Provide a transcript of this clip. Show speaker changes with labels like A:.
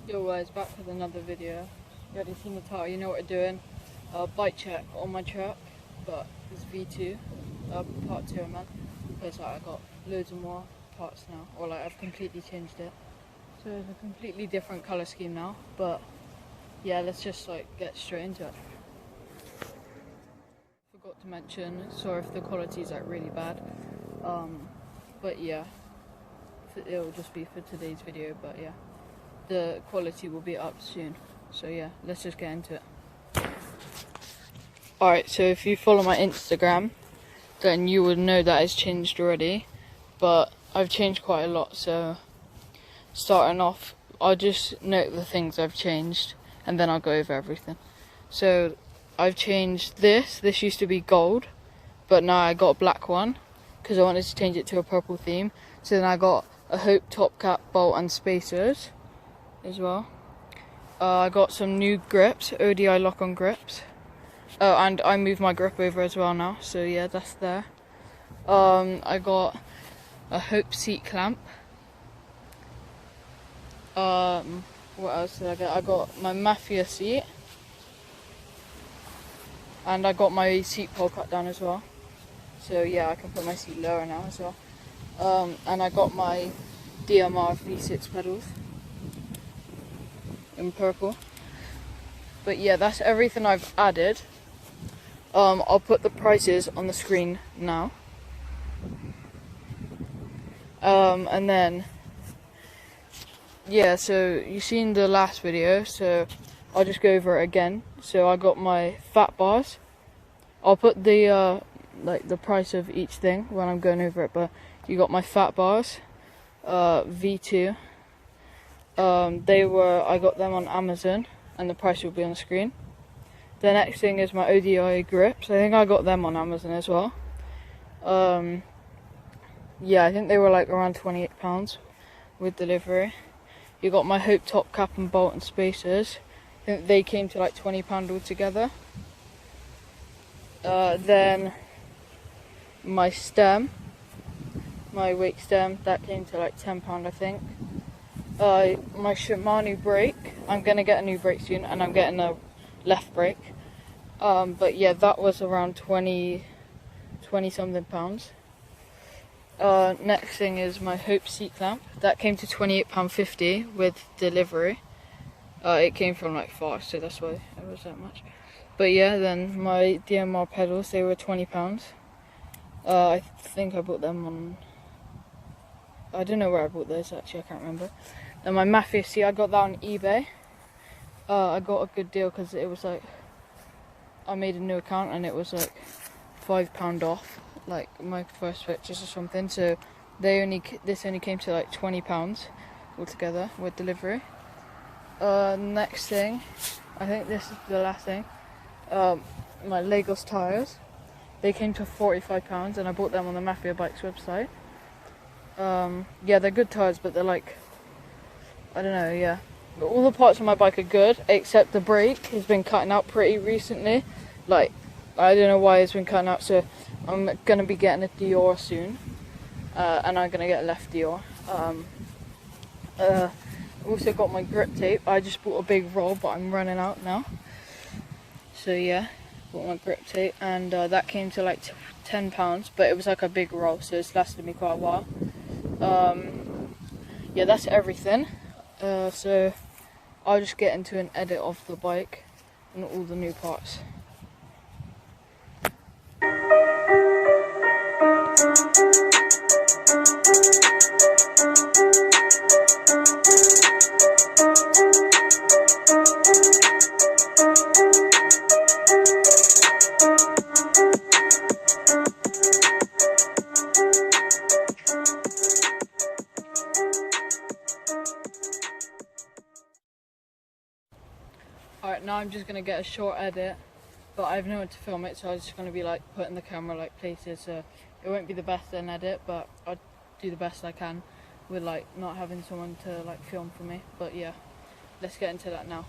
A: Yo guys, back with another video. You already seen the title, you know what we're doing. Bike check on my truck, but it's V2, part 2 man. Because I got loads of more parts now, or like I've completely changed it. So it's a completely different colour scheme now, but yeah, let's just like get straight into it. Forgot to mention, sorry if the quality is like really bad, but yeah, it'll just be for today's video, but yeah. The quality will be up soon, so yeah, let's just get into it. Alright, so if you follow my Instagram, then you would know that it's changed already, but I've changed quite a lot. So starting off, I'll just note the things I've changed and then I'll go over everything. So I've changed this used to be gold, but now I got a black one because I wanted to change it to a purple theme. So then I got a Hope top cap, bolt and spacers as well. I got some new grips, ODI lock-on grips. Oh, and I moved my grip over as well now, so yeah, that's there. I got a Hope seat clamp. What else did I get? I got my Mafia seat. And I got my seat pole cut down as well. So yeah, I can put my seat lower now as well. And I got my DMR V6 pedals in purple. But yeah, that's everything I've added. I'll put the prices on the screen now. And then yeah, so you've seen the last video, so I'll just go over it again. So I got my fat bars. I'll put the like the price of each thing when I'm going over it, but you got my fat bars, V2. I got them on Amazon, and the price will be on the screen. The next thing is my ODI grips. I think I got them on Amazon as well. Yeah, I think they were like around £28 with delivery. You got my Hope top cap and bolt and spacers. I think they came to like £20 altogether. Then my stem, my wake stem, that came to like £10 I think. My Shimano brake, I'm gonna get a new brake soon, and I'm getting a left brake. But yeah, that was around 20 something pounds. Next thing is my Hope seat clamp. That came to £28.50 with delivery. It came from like far, so that's why it was that much. But yeah, then my DMR pedals, they were £20. I think I bought them on, I don't know where I bought those actually, I can't remember. Then my Mafia seat, I got that on eBay. I got a good deal because it was like, I made a new account and it was like £5 off, like my first purchase or something. So this only came to like £20 altogether with delivery. Next thing, I think this is the last thing. My Lagos tires, they came to £45 and I bought them on the Mafia Bikes website. Yeah, they're good tires, but they're like, I don't know, yeah. But all the parts on my bike are good, except the brake has been cutting out pretty recently. Like, I don't know why it's been cutting out, so I'm gonna be getting a Dior soon. And I'm gonna get a left Dior. Also got my grip tape. I just bought a big roll, but I'm running out now. So yeah, bought my grip tape, and that came to like £10, but it was like a big roll, so it's lasted me quite a while. Yeah, that's everything. So I'll just get into an edit of the bike and all the new parts. Alright, now I'm just going to get a short edit, but I've nowhere to film it, so I'm just going to be like putting the camera like places, so it won't be the best in edit, but I'll do the best I can with like not having someone to like film for me. But yeah, let's get into that now.